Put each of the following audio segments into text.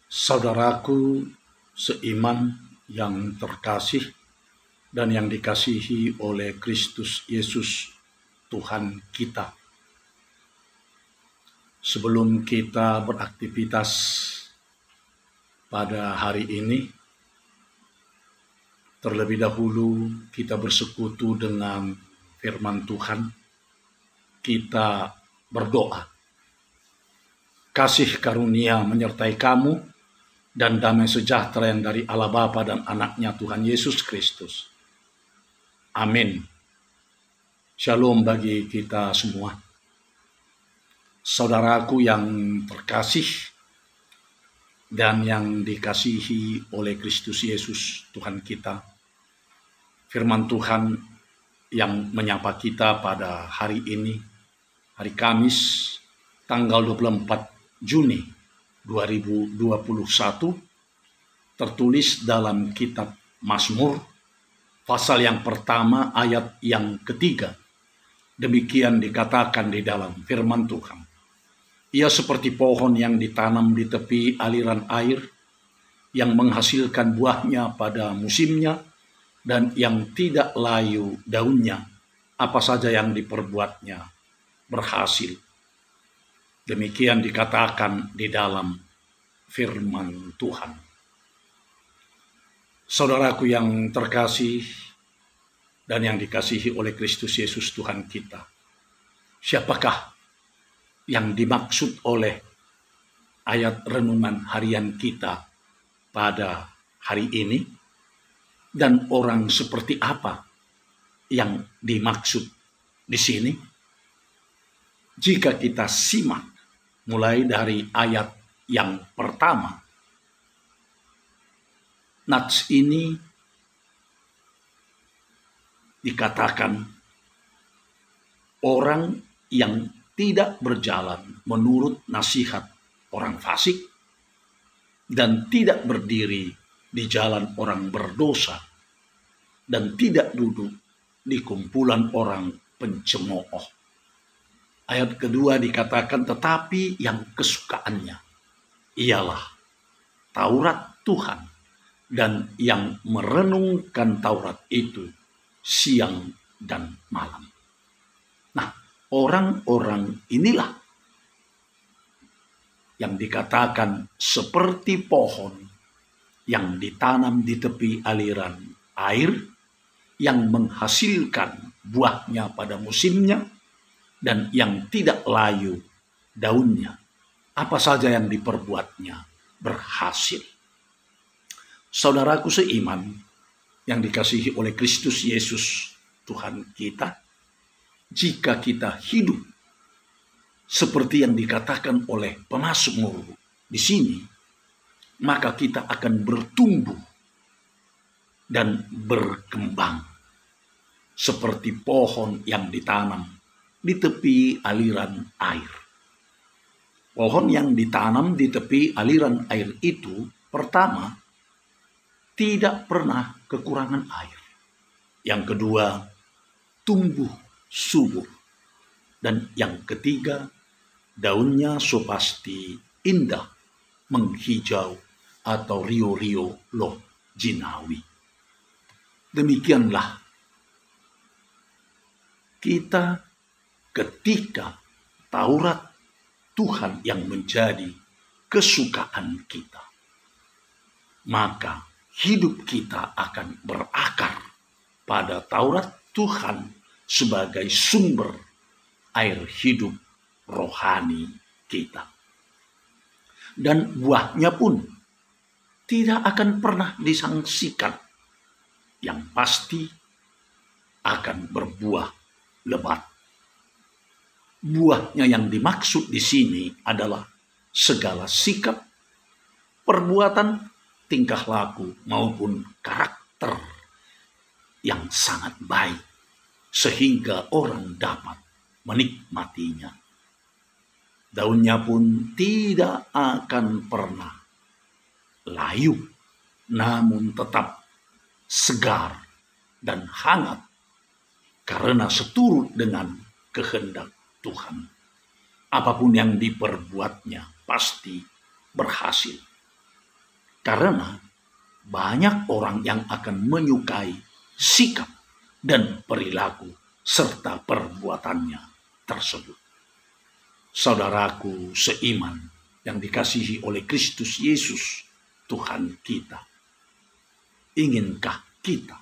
Saudaraku seiman yang terkasih dan yang dikasihi oleh Kristus Yesus Tuhan kita. Sebelum kita beraktivitas pada hari ini, terlebih dahulu kita bersekutu dengan firman Tuhan. Kita berdoa. Kasih karunia menyertai kamu dan damai sejahtera yang dari Allah Bapa dan anaknya Tuhan Yesus Kristus. Amin. Shalom bagi kita semua. Saudaraku yang terkasih dan yang dikasihi oleh Kristus Yesus Tuhan kita. Firman Tuhan yang menyapa kita pada hari ini, hari Kamis, tanggal 24 Juni 2021, tertulis dalam kitab Mazmur, pasal yang pertama, ayat yang ketiga. Demikian dikatakan di dalam firman Tuhan. Ia seperti pohon yang ditanam di tepi aliran air, yang menghasilkan buahnya pada musimnya, dan yang tidak layu daunnya, apa saja yang diperbuatnya berhasil. Demikian dikatakan di dalam firman Tuhan. Saudaraku yang terkasih dan yang dikasihi oleh Kristus Yesus Tuhan kita. Siapakah yang dimaksud oleh ayat renungan harian kita pada hari ini? Dan orang seperti apa yang dimaksud di sini? Jika kita simak mulai dari ayat yang pertama, nats ini dikatakan orang yang tidak berjalan menurut nasihat orang fasik dan tidak berdiri di jalan orang berdosa dan tidak duduk di kumpulan orang pencemooh. Ayat kedua dikatakan, tetapi yang kesukaannya ialah Taurat Tuhan, dan yang merenungkan Taurat itu siang dan malam. Nah, orang-orang inilah yang dikatakan seperti pohon yang ditanam di tepi aliran air, yang menghasilkan buahnya pada musimnya, dan yang tidak layu daunnya, apa saja yang diperbuatnya berhasil. Saudaraku seiman yang dikasihi oleh Kristus Yesus Tuhan kita, jika kita hidup seperti yang dikatakan oleh pemazmur di sini, maka kita akan bertumbuh dan berkembang seperti pohon yang ditanam di tepi aliran air. Pohon yang ditanam di tepi aliran air itu, pertama, tidak pernah kekurangan air. Yang kedua, tumbuh subur. Dan yang ketiga, daunnya sopasti indah, menghijau atau rio-rio loh jinawi. Demikianlah kita ketika Taurat Tuhan yang menjadi kesukaan kita, maka hidup kita akan berakar pada Taurat Tuhan sebagai sumber air hidup rohani kita. Dan buahnya pun tidak akan pernah disangsikan, yang pasti akan berbuah lebat. Buahnya yang dimaksud di sini adalah segala sikap, perbuatan, tingkah laku maupun karakter yang sangat baik sehingga orang dapat menikmatinya. Daunnya pun tidak akan pernah layu, namun tetap segar dan hangat karena seturut dengan kehendak Tuhan. Apapun yang diperbuatnya pasti berhasil. Karena banyak orang yang akan menyukai sikap dan perilaku serta perbuatannya tersebut. Saudaraku seiman yang dikasihi oleh Kristus Yesus, Tuhan kita. Inginkah kita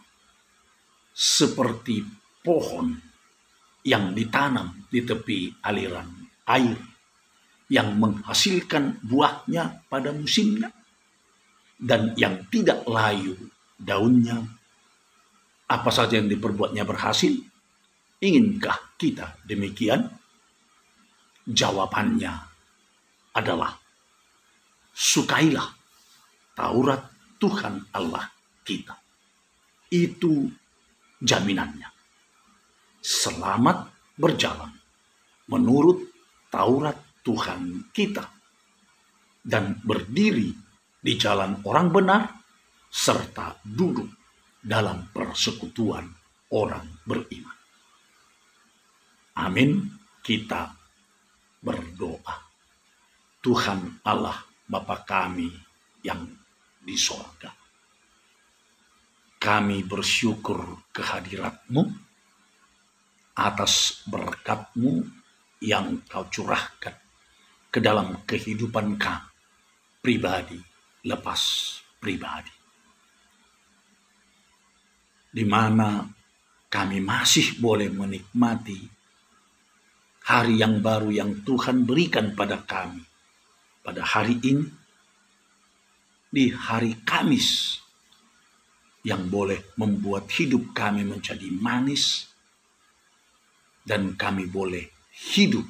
seperti pohon yang ditanam di tepi aliran air, yang menghasilkan buahnya pada musimnya, dan yang tidak layu daunnya, apa saja yang diperbuatnya berhasil? Inginkah kita demikian? Jawabannya adalah sukailah Taurat Tuhan Allah kita. Itu jaminannya. Selamat berjalan menurut Taurat Tuhan kita dan berdiri di jalan orang benar serta duduk dalam persekutuan orang beriman. Amin. Kita berdoa. Tuhan Allah Bapa kami yang di sorga, kami bersyukur kehadirat-Mu atas berkat-Mu yang Kau curahkan ke dalam kehidupan kami, pribadi lepas pribadi, di mana kami masih boleh menikmati hari yang baru yang Tuhan berikan pada kami pada hari ini, di hari Kamis yang boleh membuat hidup kami menjadi manis, dan kami boleh hidup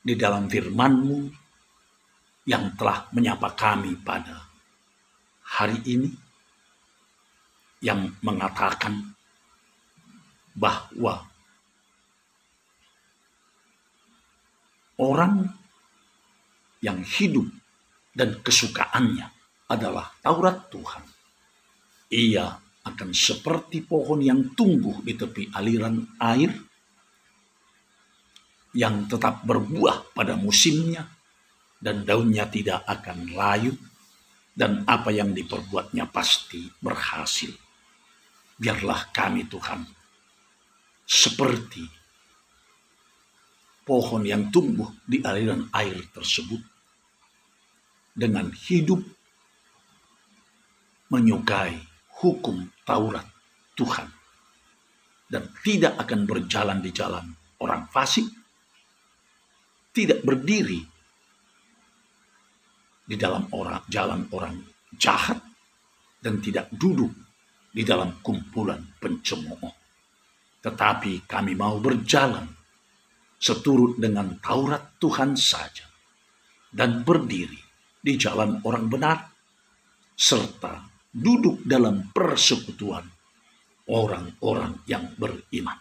di dalam firman-Mu yang telah menyapa kami pada hari ini, yang mengatakan bahwa orang yang hidup dan kesukaannya adalah Taurat Tuhan, ia akan seperti pohon yang tumbuh di tepi aliran air, yang tetap berbuah pada musimnya, dan daunnya tidak akan layu, dan apa yang diperbuatnya pasti berhasil. Biarlah kami Tuhan seperti pohon yang tumbuh di aliran air tersebut, dengan hidup menyukai hukum Taurat Tuhan, dan tidak akan berjalan di jalan orang fasik, tidak berdiri di dalam jalan orang jahat, dan tidak duduk di dalam kumpulan pencemooh. Tetapi kami mau berjalan seturut dengan Taurat Tuhan saja, dan berdiri di jalan orang benar, serta duduk dalam persekutuan orang-orang yang beriman.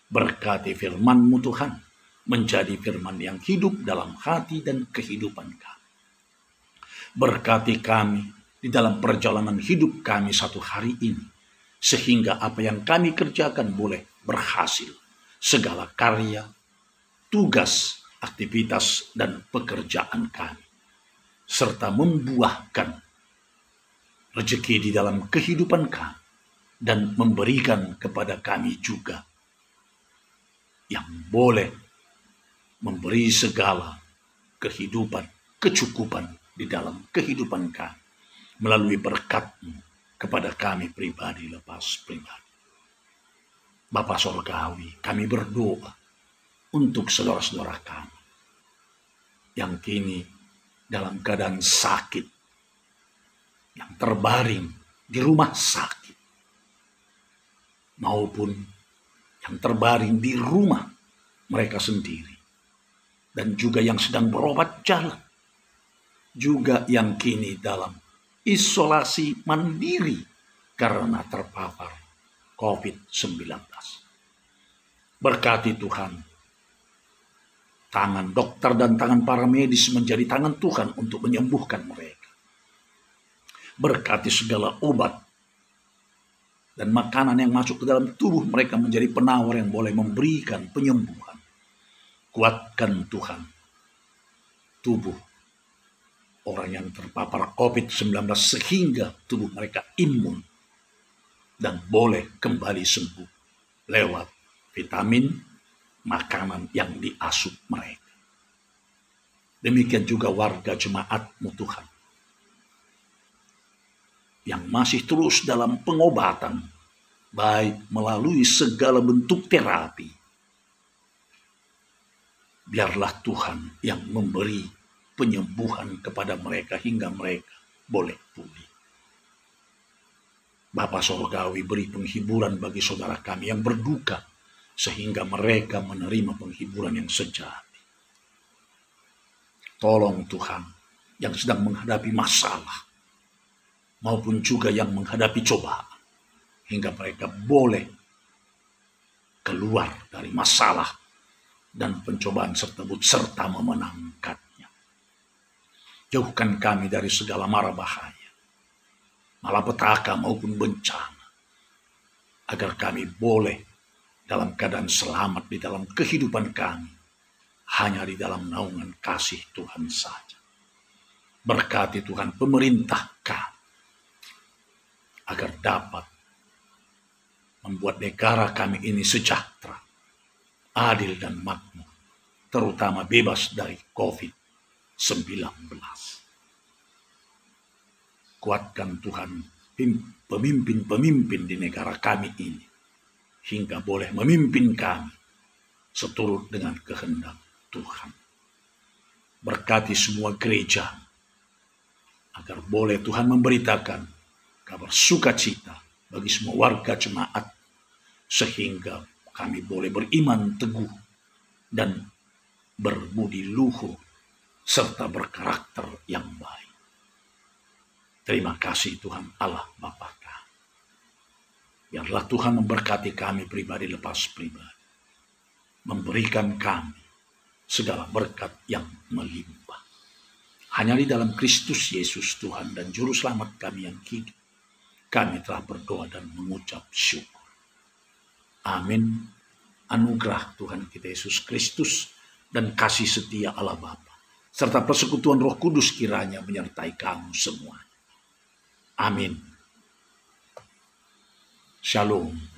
Berkati firman-Mu Tuhan, menjadi firman yang hidup dalam hati dan kehidupan kami. Berkati kami di dalam perjalanan hidup kami satu hari ini, sehingga apa yang kami kerjakan boleh berhasil. Segala karya, tugas, aktivitas, dan pekerjaan kami, serta membuahkan rezeki di dalam kehidupan kami, dan memberikan kepada kami juga yang boleh memberi segala kehidupan, kecukupan di dalam kehidupan kami, melalui berkat-Mu kepada kami pribadi lepas pribadi. Bapa Sorgawi, kami berdoa untuk saudara-saudara kami yang kini dalam keadaan sakit, yang terbaring di rumah sakit, maupun yang terbaring di rumah mereka sendiri, dan juga yang sedang berobat jalan, juga yang kini dalam isolasi mandiri karena terpapar COVID-19. Berkati Tuhan, tangan dokter dan tangan para medis menjadi tangan Tuhan untuk menyembuhkan mereka. Berkati segala obat dan makanan yang masuk ke dalam tubuh mereka menjadi penawar yang boleh memberikan penyembuhan. Kuatkan Tuhan tubuh orang yang terpapar COVID-19 sehingga tubuh mereka imun dan boleh kembali sembuh lewat vitamin, makanan yang diasup mereka. Demikian juga warga jemaat-Mu Tuhan, yang masih terus dalam pengobatan, baik melalui segala bentuk terapi. Biarlah Tuhan yang memberi penyembuhan kepada mereka hingga mereka boleh pulih. Bapa Sorgawi, beri penghiburan bagi saudara kami yang berduka, sehingga mereka menerima penghiburan yang sejati. Tolong Tuhan yang sedang menghadapi masalah, maupun juga yang menghadapi cobaan, hingga mereka boleh keluar dari masalah dan pencobaan tersebut serta memenangkannya. Jauhkan kami dari segala mara bahaya, malapetaka maupun bencana, agar kami boleh dalam keadaan selamat di dalam kehidupan kami, hanya di dalam naungan kasih Tuhan saja. Berkati Tuhan pemerintah kami, agar dapat membuat negara kami ini sejahtera, adil dan makmur, terutama bebas dari COVID-19. Kuatkan Tuhan pemimpin-pemimpin di negara kami ini, hingga boleh memimpin kami seturut dengan kehendak Tuhan. Berkati semua gereja, agar boleh Tuhan memberitakan kabar sukacita bagi semua warga jemaat, sehingga kami boleh beriman teguh dan berbudi luhur serta berkarakter yang baik. Terima kasih Tuhan Allah Bapa kami. Biarlah Tuhan memberkati kami pribadi lepas pribadi, memberikan kami segala berkat yang melimpah. Hanya di dalam Kristus Yesus Tuhan dan Juru Selamat kami yang hidup, kami telah berdoa dan mengucap syukur. Amin. Anugerah Tuhan kita Yesus Kristus dan kasih setia Allah Bapa, serta persekutuan Roh Kudus kiranya menyertai kamu semua. Amin. Shalom.